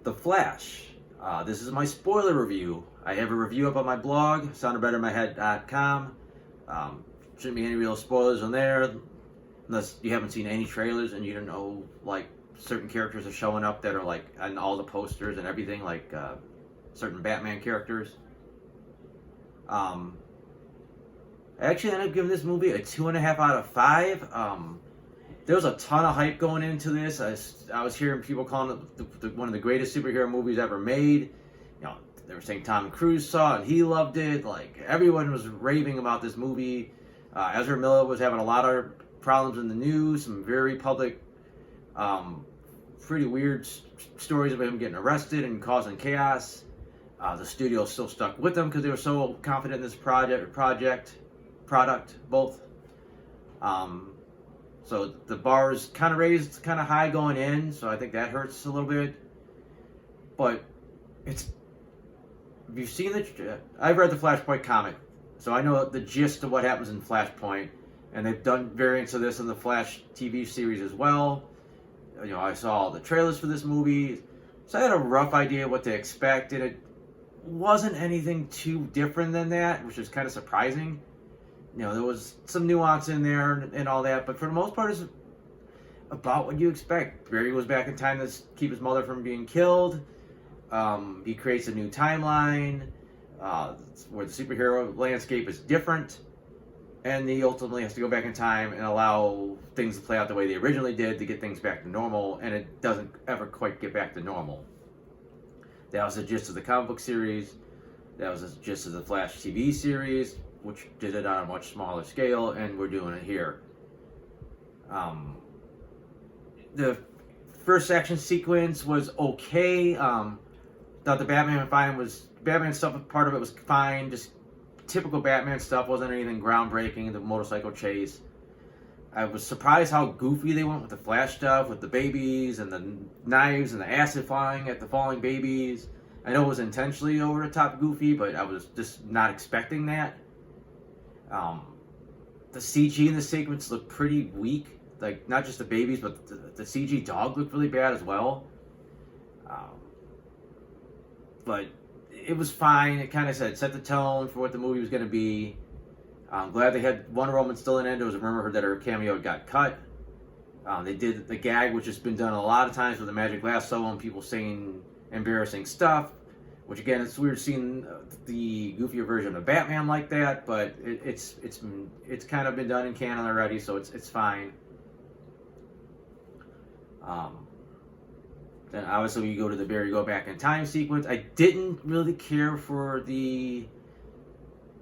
The Flash. This is my spoiler review. I have a review up on my blog, soundedbettermyhead.com. Shouldn't be any real spoilers on there, unless you haven't seen any trailers and you don't know, like, certain characters are showing up that are, like, on all the posters and everything, like, certain Batman characters. I actually ended up giving this movie a 2.5 out of 5. There was a ton of hype going into this. I was hearing people calling it one of the greatest superhero movies ever made. You know, they were saying Tom Cruise saw it and he loved it. Like, everyone was raving about this movie. Ezra Miller was having a lot of problems in the news, some very public, pretty weird stories about him getting arrested and causing chaos. The studio still stuck with them because they were so confident in this product, both. So the bar is kind of raised, kind of high going in, so I think that hurts a little bit. But if you've seen I've read the Flashpoint comic, so I know the gist of what happens in Flashpoint, and they've done variants of this in the Flash TV series as well. You know, I saw all the trailers for this movie, so I had a rough idea what to expect, and it wasn't anything too different than that, which is kind of surprising. You know, there was some nuance in there and all that, but for the most part, it's about what you expect. Barry goes back in time to keep his mother from being killed. He creates a new timeline where the superhero landscape is different, and he ultimately has to go back in time and allow things to play out the way they originally did to get things back to normal, and it doesn't ever quite get back to normal. That was the gist of the comic book series. That was the gist of the Flash TV series, which did it on a much smaller scale, and we're doing it here. The first action sequence was okay. Thought the Batman stuff, part of it was fine, just typical Batman stuff, wasn't anything groundbreaking, the motorcycle chase. I was surprised how goofy they went with the Flash stuff, with the babies and the knives and the acid flying at the falling babies. I know it was intentionally over the top goofy, but I was just not expecting that. The CG in the sequence looked pretty weak. Like, not just the babies, but the CG dog looked really bad as well. But it was fine. It kind of set the tone for what the movie was going to be. I'm glad they had Wonder Woman still in it. There was a rumor that her cameo got cut. They did the gag, which has been done a lot of times with the Magic Lasso and people saying embarrassing stuff. Which, again, it's weird seeing the goofier version of Batman like that, but it's kind of been done in canon already, so it's fine. Then obviously you go to the Barry go back in time sequence. I didn't really care for the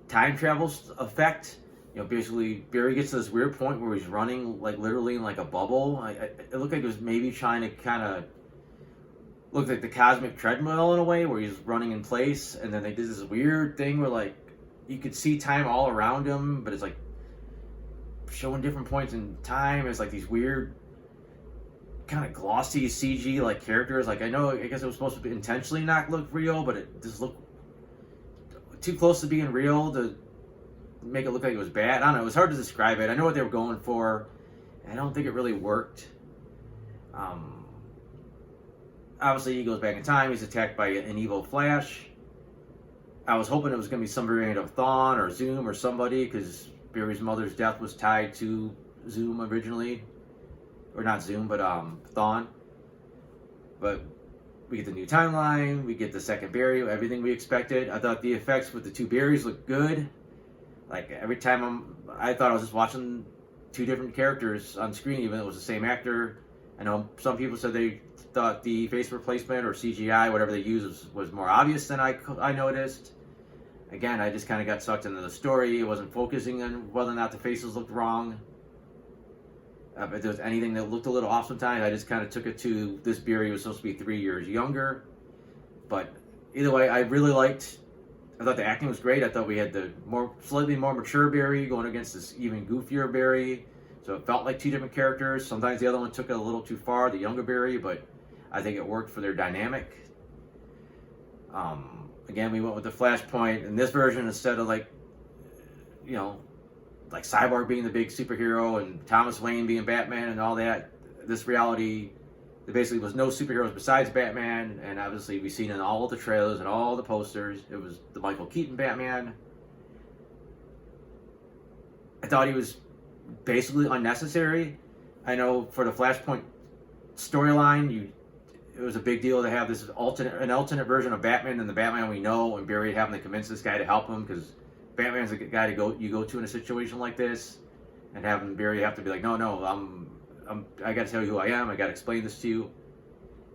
time travel effect. You know, basically Barry gets to this weird point where he's running like literally in like a bubble. It looked like he was maybe trying to kind of look like the cosmic treadmill in a way, where he's running in place, and then they did this weird thing where like you could see time all around him, but it's like showing different points in time. It's like these weird kind of glossy CG like characters. Like, I guess it was supposed to be intentionally not look real, but it just looked too close to being real to make it look like it was bad. I don't know, it was hard to describe it. I know what they were going for. I don't think it really worked. Obviously he goes back in time, he's attacked by an evil Flash. I was hoping it was going to be some variant of Thawne or Zoom or somebody, because Barry's mother's death was tied to Zoom originally. Or not Zoom, but Thawne. But we get the new timeline, we get the second Barry, everything we expected. I thought the effects with the two Barrys looked good. Like, every time I thought I was just watching two different characters on screen, even though it was the same actor. I know some people said they thought the face replacement or CGI, whatever they used, was more obvious than I noticed. Again, I just kind of got sucked into the story. It wasn't focusing on whether or not the faces looked wrong. If there was anything that looked a little off sometimes, I just kind of took it to this Barry was supposed to be 3 years younger. But either way, I thought the acting was great. I thought we had the slightly more mature Barry going against this even goofier Barry. So it felt like two different characters. Sometimes the other one took it a little too far, the younger Barry, but I think it worked for their dynamic. Again, we went with the Flashpoint in this version instead of like Cyborg being the big superhero and Thomas Wayne being Batman and all that. This reality There basically was no superheroes besides Batman, and obviously we've seen in all of the trailers and all the posters, it was the Michael Keaton Batman. I thought he was basically unnecessary. I know for the Flashpoint storyline, it was a big deal to have this an alternate version of Batman than the Batman we know, and Barry having to convince this guy to help him because Batman's the guy you go to in a situation like this, and having Barry have to be like, no, I got to tell you who I am. I got to explain this to you.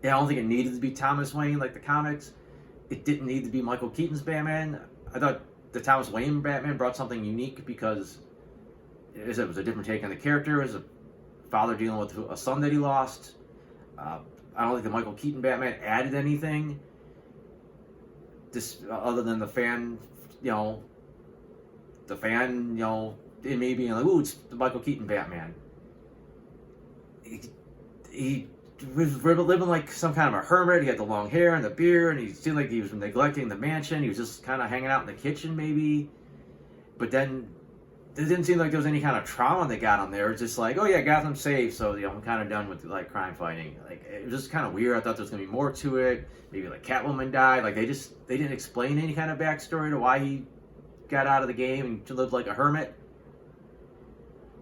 Yeah, I don't think it needed to be Thomas Wayne like the comics. It didn't need to be Michael Keaton's Batman. I thought the Thomas Wayne Batman brought something unique because it was a different take on the character. It was a father dealing with a son that he lost. I don't think the Michael Keaton Batman added anything. Other than the fan, it may be like, ooh, it's the Michael Keaton Batman. He was living like some kind of a hermit. He had the long hair and the beard, and he seemed like he was neglecting the mansion. He was just kind of hanging out in the kitchen, maybe. But then it didn't seem like there was any kind of trauma that got him there. It's just like, oh yeah, Gotham's safe, so I'm kind of done with like crime fighting. Like it was just kind of weird. I thought there was gonna be more to it. Maybe like Catwoman died. Like they didn't explain any kind of backstory to why he got out of the game and lived like a hermit.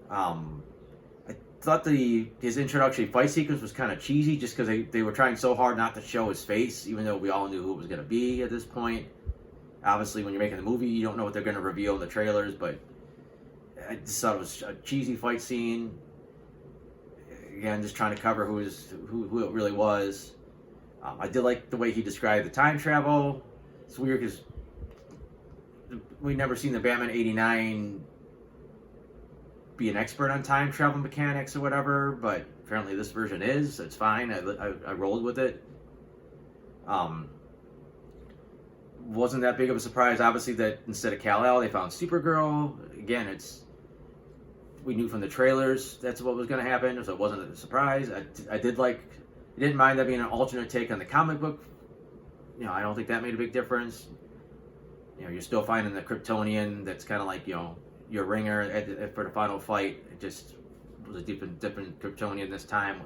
I thought his introductory fight sequence was kind of cheesy, just because they were trying so hard not to show his face, even though we all knew who it was gonna be at this point. Obviously, when you're making the movie, you don't know what they're gonna reveal in the trailers, but I just thought it was a cheesy fight scene. Again, just trying to cover who it really was. I did like the way he described the time travel. It's weird because we've never seen the Batman '89 be an expert on time travel mechanics or whatever, but apparently this version is. It's fine. I rolled with it. Wasn't that big of a surprise, obviously, that instead of Kal-El, they found Supergirl. Again, we knew from the trailers that's what was going to happen, so it wasn't a surprise. I didn't mind that being an alternate take on the comic book. I don't think that made a big difference. You're still finding the Kryptonian that's kind of like, your ringer for the final fight. It just was a different Kryptonian this time.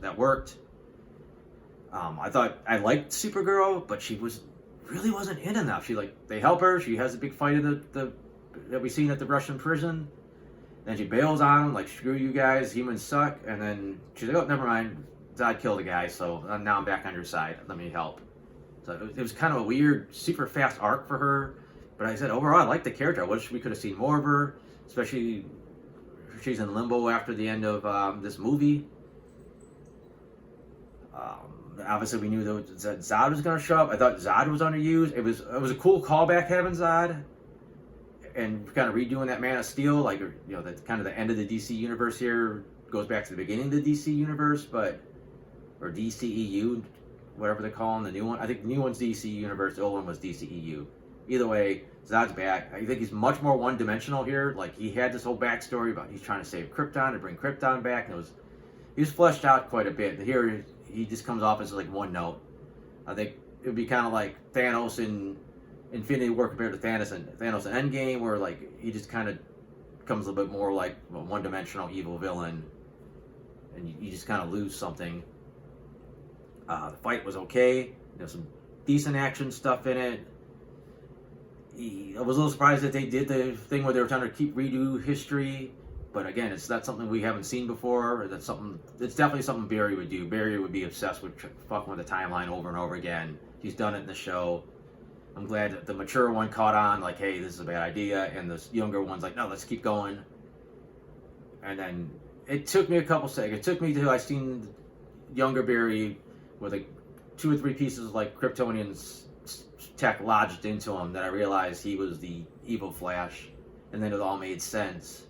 That worked. I thought I liked Supergirl, but she really wasn't in enough. They help her. She has a big fight in that we seen at the Russian prison. Then she bails on him, like, screw you guys, humans suck. And then she's like, oh, never mind, Zod killed a guy, so now I'm back on your side. Let me help. So it was kind of a weird, super fast arc for her. But like I said, overall, I liked the character. I wish we could have seen more of her, especially she's in limbo after the end of this movie. Obviously, we knew that Zod was going to show up. I thought Zod was underused. It was a cool callback having Zod, and kind of redoing that Man of Steel, like, that's kind of the end of the DC universe here. Goes back to the beginning of the DC universe, or DCEU, whatever they call them, the new one. I think the new one's DC universe. The old one was DCEU. Either way, Zod's back. I think he's much more one-dimensional here. Like, he had this whole backstory about he's trying to save Krypton to bring Krypton back, and he was fleshed out quite a bit. Here, he just comes off as like one note. I think it would be kind of like Thanos in Infinity War compared to Thanos in Endgame, where like he just kind of becomes a little bit more like a one-dimensional evil villain, and you just kind of lose something. The fight was okay. There's some decent action stuff in it. I was a little surprised that they did the thing where they were trying to redo history, but again, it's not something we haven't seen before. It's definitely something Barry would do. Barry would be obsessed with fucking with the timeline over and over again. He's done it in the show. I'm glad that the mature one caught on, like, hey, this is a bad idea, and the younger one's like, no, let's keep going. And then it took me a couple seconds. It took me till I seen younger Barry with like 2 or 3 pieces of like Kryptonian's tech lodged into him that I realized he was the evil Flash, and then it all made sense.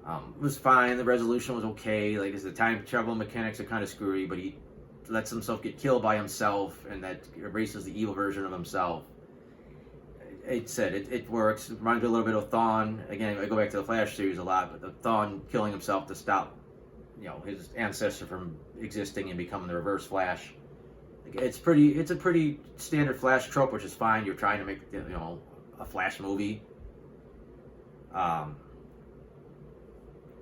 It was fine. The resolution was okay. Like, the time travel mechanics are kind of screwy, but he lets himself get killed by himself, and that erases the evil version of himself. It works. It reminds me a little bit of Thawne. Again, I go back to the Flash series a lot, but the Thawne killing himself to stop, his ancestor from existing and becoming the Reverse Flash. It's a pretty standard Flash trope, which is fine. You're trying to make a Flash movie.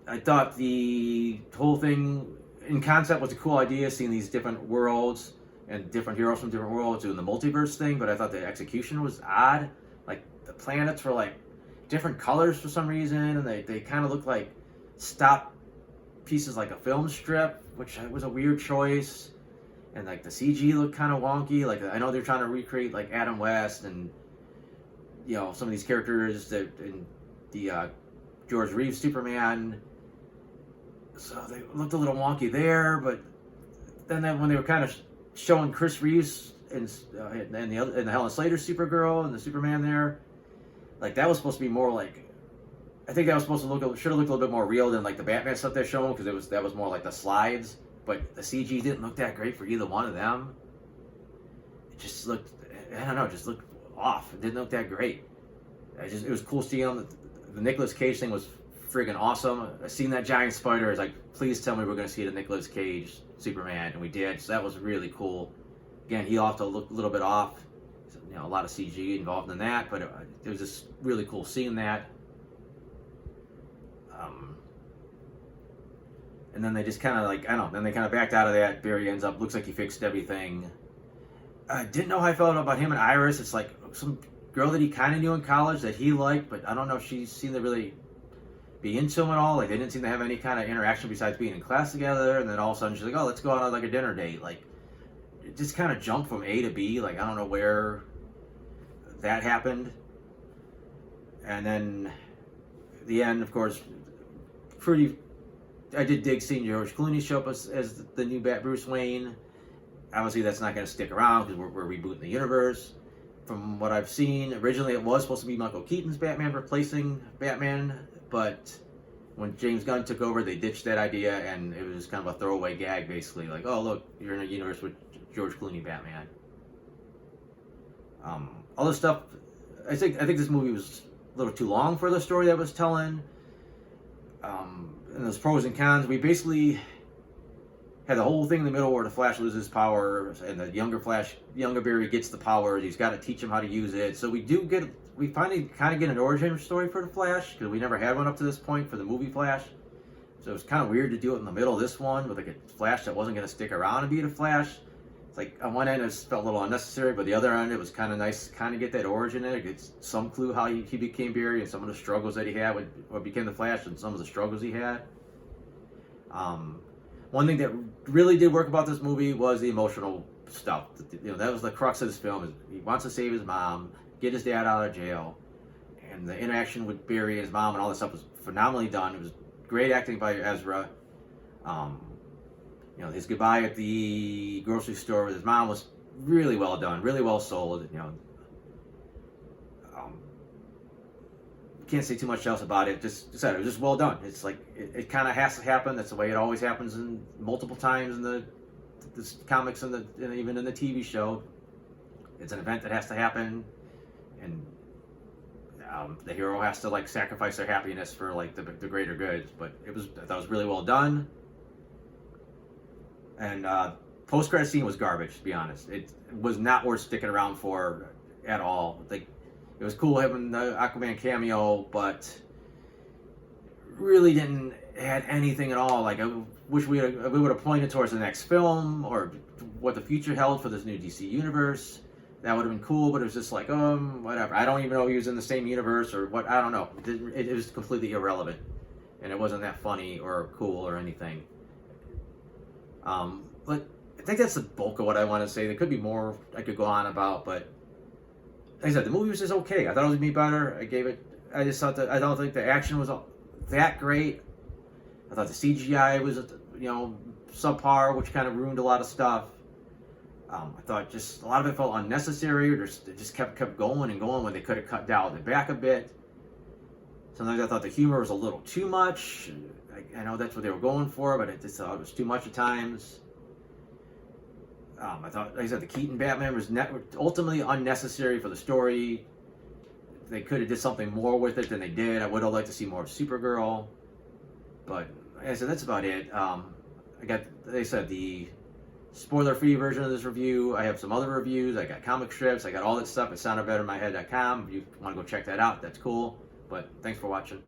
I thought the whole thing in concept was a cool idea, seeing these different worlds and different heroes from different worlds doing the multiverse thing, but I thought the execution was odd. Like, the planets were like different colors for some reason, and they kind of looked like stop pieces, like a film strip, which was a weird choice. And like the CG looked kind of wonky. Like, I know they're trying to recreate like Adam West and, you know, some of these characters that in the George Reeves Superman. So they looked a little wonky there, but then when they were kind of showing Chris Reeves and the Helen Slater Supergirl and the Superman there, like that was supposed to be more like, I think that was supposed to should have looked a little bit more real than like the Batman stuff they're showing, because that was more like the slides. But the CG didn't look that great for either one of them. It just looked, I don't know, it just looked off. It didn't look that great. It was cool seeing them. The Nicolas Cage thing was friggin' awesome. I seen that giant spider. I was like, please tell me we're going to see the Nicolas Cage Superman, and we did. So that was really cool. Again, he also looked a little bit off. You know, a lot of CG involved in that, but it was just really cool seeing that. And then they just kind of like, I don't know, then they kind of backed out of that. Barry ends up, looks like he fixed everything. I didn't know how I felt about him and Iris. It's like some girl that he kind of knew in college that he liked, but I don't know if she seemed to really be into him at all. Like, they didn't seem to have any kind of interaction besides being in class together. And then all of a sudden she's like, oh, let's go out on like a dinner date. Like, it just kind of jumped from A to B. Like, I don't know where that happened. And then the end, of course, I did dig seeing George Clooney show up as the new Bruce Wayne. Obviously, that's not going to stick around because we're rebooting the universe. From what I've seen, originally it was supposed to be Michael Keaton's Batman replacing Batman, but when James Gunn took over, they ditched that idea, and it was kind of a throwaway gag, basically. Like, oh, look, you're in a universe with George Clooney Batman. Other stuff, I think this movie was a little too long for the story that it was telling. And there's pros and cons. We basically had the whole thing in the middle where the Flash loses power, and the younger Barry gets the power. He's got to teach him how to use it. So we finally kind of get an origin story for the Flash, because we never had one up to this point for the movie Flash. So it was kind of weird to do it in the middle of this one with like a Flash that wasn't going to stick around and be the Flash. It's like on one end it felt a little unnecessary, but the other end it was kind of nice to kind of get that origin in it, get some clue how he became Barry and some of the struggles that he had with what became the Flash and some of the struggles he had. One thing that really did work about this movie was the emotional stuff. You know, that was the crux of this film. Is he wants to save his mom, get his dad out of jail, and the interaction with Barry and his mom and all this stuff was phenomenally done. It was great acting by Ezra. You know, his goodbye at the grocery store with his mom was really well done, really well sold. You know, can't say too much else about it. Just said it was just well done. It's like it kind of has to happen. That's the way it always happens in multiple times in the comics and even in the TV show. It's an event that has to happen, and the hero has to like sacrifice their happiness for like the greater good. But I thought it was really well done. And post-credit scene was garbage, to be honest. It was not worth sticking around for at all. Like, it was cool having the Aquaman cameo, but really didn't add anything at all. Like, I wish we would have pointed towards the next film or what the future held for this new DC universe. That would have been cool, but it was just like, whatever. I don't even know if he was in the same universe or what. I don't know. It was completely irrelevant, and it wasn't that funny or cool or anything. But I think that's the bulk of what I want to say. There could be more I could go on about, but like I said, the movie was just okay. I thought it was going to be better. I just thought that I don't think the action was that great. I thought the CGI was, subpar, which kind of ruined a lot of stuff. I thought just a lot of it felt unnecessary, or it just kept going and going when they could have cut down it back a bit. Sometimes I thought the humor was a little too much. I know that's what they were going for, but it was too much at times. I thought, like I said, the Keaton Batman was ultimately unnecessary for the story. They could have did something more with it than they did. I would have liked to see more of Supergirl. But like I said, that's about it. I got, like I said, the spoiler-free version of this review. I have some other reviews. I got comic strips. I got all that stuff at soundedbettermyhead.com. If you want to go check that out, that's cool. But thanks for watching.